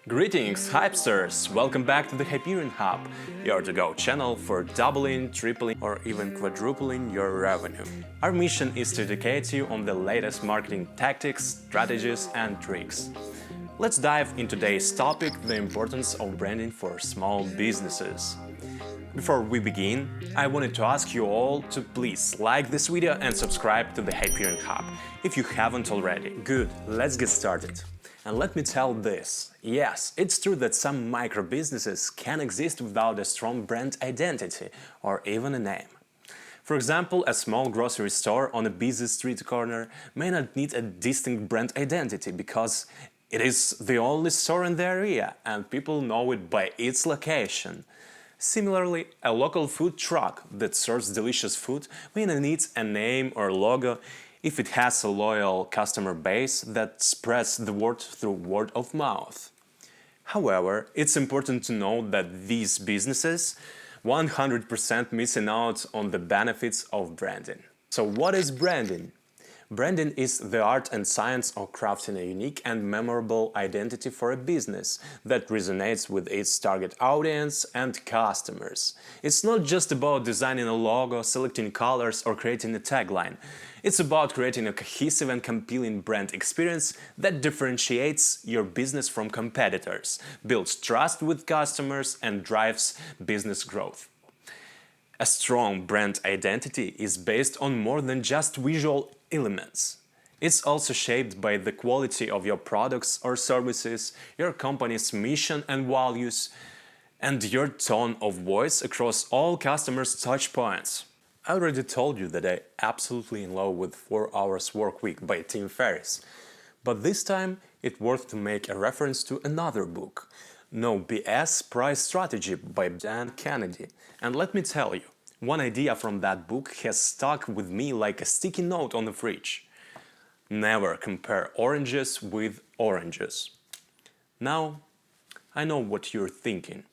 Greetings, Hypesters! Welcome back to the HYPErion Hub, your to-go channel for doubling, tripling or even quadrupling your revenue. Our mission is to educate you on the latest marketing tactics, strategies and tricks. Let's dive into today's topic, the importance of branding for small businesses. Before we begin, I wanted to ask you all to please like this video and subscribe to the HYPErion Hub if you haven't already. Good, let's get started. And let me tell this, yes, it's true that some micro-businesses can exist without a strong brand identity or even a name. For example, a small grocery store on a busy street corner may not need a distinct brand identity because it is the only store in the area and people know it by its location. Similarly, a local food truck that serves delicious food may not need a name or logo if it has a loyal customer base that spreads the word through word of mouth. However, it's important to note that these businesses 100% missing out on the benefits of branding. So what is branding? Branding is the art and science of crafting a unique and memorable identity for a business that resonates with its target audience and customers. It's not just about designing a logo, selecting colors or creating a tagline. It's about creating a cohesive and compelling brand experience that differentiates your business from competitors, builds trust with customers and drives business growth. A strong brand identity is based on more than just visual elements. It's also shaped by the quality of your products or services, your company's mission and values, and your tone of voice across all customers' touchpoints. I already told you that I'm absolutely in love with 4 Hours Work Week by Tim Ferriss, but this time it's worth to make a reference to another book, No BS Price Strategy by Dan Kennedy. And let me tell you, one idea from that book has stuck with me like a sticky note on the fridge. Never compare oranges with oranges. Now, I know what you're thinking.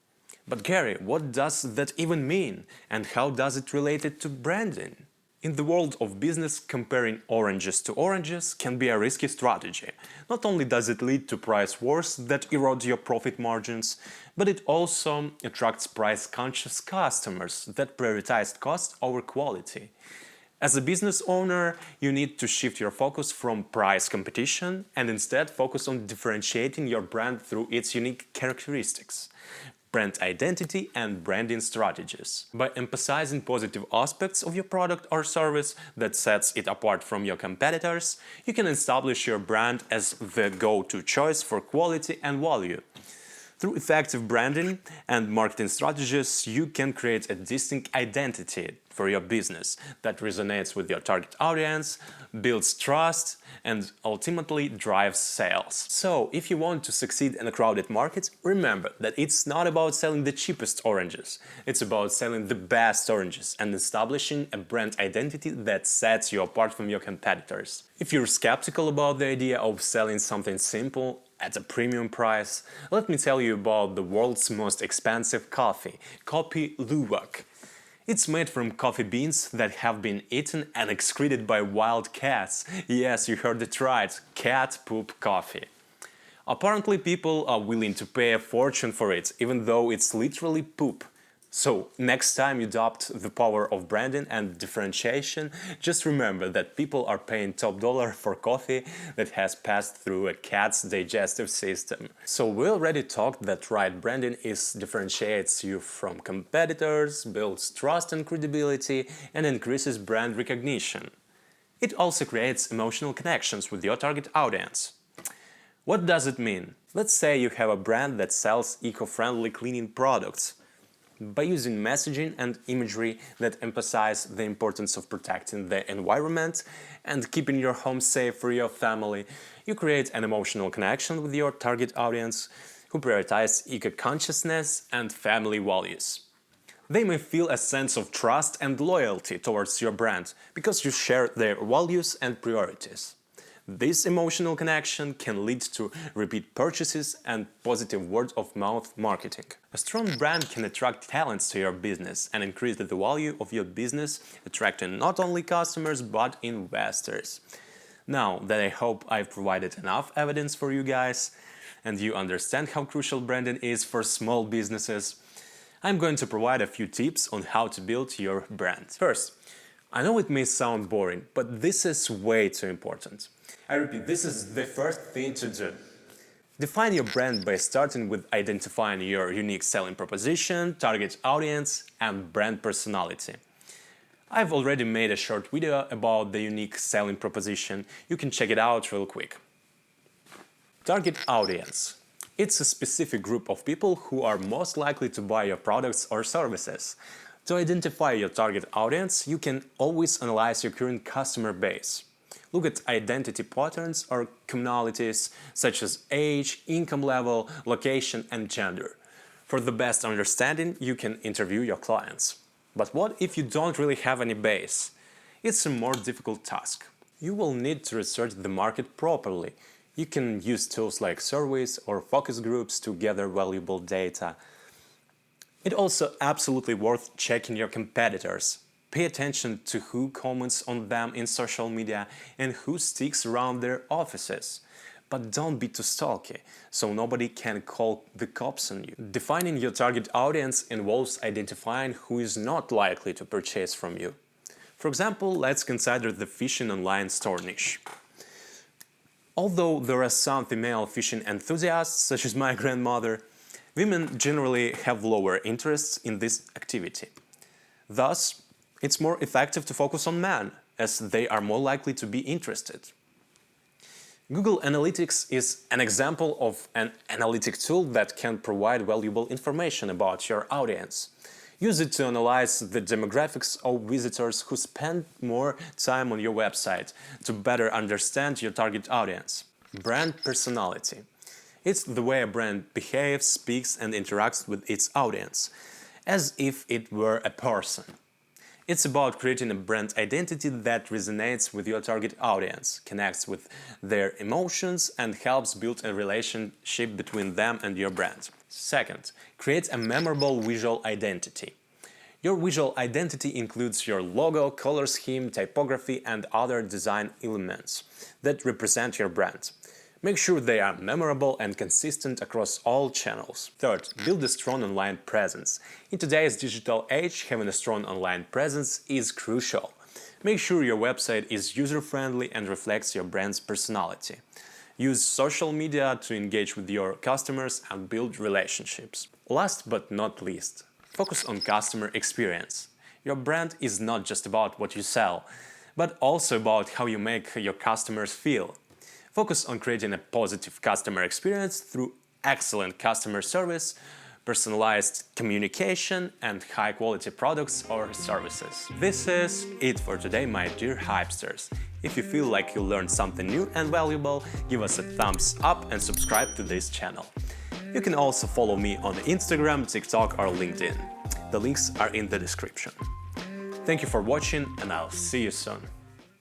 But Gary, what does that even mean? And how does it relate it to branding? In the world of business, comparing oranges to oranges can be a risky strategy. Not only does it lead to price wars that erode your profit margins, but it also attracts price-conscious customers that prioritize cost over quality. As a business owner, you need to shift your focus from price competition and instead focus on differentiating your brand through its unique characteristics, brand identity and branding strategies. By emphasizing positive aspects of your product or service that sets it apart from your competitors, you can establish your brand as the go-to choice for quality and value. Through effective branding and marketing strategies, you can create a distinct identity for your business that resonates with your target audience, builds trust, and ultimately drives sales. So, if you want to succeed in a crowded market, remember that it's not about selling the cheapest oranges. It's about selling the best oranges and establishing a brand identity that sets you apart from your competitors. If you're skeptical about the idea of selling something simple at a premium price, let me tell you about the world's most expensive coffee, Kopi Luwak. It's made from coffee beans that have been eaten and excreted by wild cats. Yes, you heard it right, cat poop coffee. Apparently people are willing to pay a fortune for it, even though it's literally poop. So, next time you adopt the power of branding and differentiation, just remember that people are paying top dollar for coffee that has passed through a cat's digestive system. So we already talked that right branding differentiates you from competitors, builds trust and credibility, and increases brand recognition. It also creates emotional connections with your target audience. What does it mean? Let's say you have a brand that sells eco-friendly cleaning products. By using messaging and imagery that emphasize the importance of protecting the environment and keeping your home safe for your family, you create an emotional connection with your target audience who prioritize eco-consciousness and family values. They may feel a sense of trust and loyalty towards your brand because you share their values and priorities. This emotional connection can lead to repeat purchases and positive word-of-mouth marketing. A strong brand can attract talents to your business and increase the value of your business, attracting not only customers but investors. Now that I hope I've provided enough evidence for you guys, and you understand how crucial branding is for small businesses, I'm going to provide a few tips on how to build your brand. First, I know it may sound boring, but this is way too important. I repeat, this is the first thing to do. Define your brand by starting with identifying your unique selling proposition, target audience, and brand personality. I've already made a short video about the unique selling proposition. You can check it out real quick. Target audience. It's a specific group of people who are most likely to buy your products or services. To identify your target audience, you can always analyze your current customer base. Look at identity patterns or commonalities such as age, income level, location, and gender. For the best understanding, you can interview your clients. But what if you don't really have any base? It's a more difficult task. You will need to research the market properly. You can use tools like surveys or focus groups to gather valuable data. It's also absolutely worth checking your competitors. Pay attention to who comments on them in social media and who sticks around their offices. But don't be too stalky, so nobody can call the cops on you. Defining your target audience involves identifying who is not likely to purchase from you. For example, let's consider the fishing online store niche. Although there are some female fishing enthusiasts, such as my grandmother, women generally have lower interests in this activity. Thus, it's more effective to focus on men, as they are more likely to be interested. Google Analytics is an example of an analytic tool that can provide valuable information about your audience. Use it to analyze the demographics of visitors who spend more time on your website to better understand your target audience. Brand personality. It's the way a brand behaves, speaks, and interacts with its audience, as if it were a person. It's about creating a brand identity that resonates with your target audience, connects with their emotions, and helps build a relationship between them and your brand. Second, create a memorable visual identity. Your visual identity includes your logo, color scheme, typography, and other design elements that represent your brand. Make sure they are memorable and consistent across all channels. Third, build a strong online presence. In today's digital age, having a strong online presence is crucial. Make sure your website is user-friendly and reflects your brand's personality. Use social media to engage with your customers and build relationships. Last but not least, focus on customer experience. Your brand is not just about what you sell, but also about how you make your customers feel. Focus on creating a positive customer experience through excellent customer service, personalized communication, and high-quality products or services. This is it for today, my dear Hypesters. If you feel like you learned something new and valuable, give us a thumbs up and subscribe to this channel. You can also follow me on Instagram, TikTok, or LinkedIn. The links are in the description. Thank you for watching, and I'll see you soon.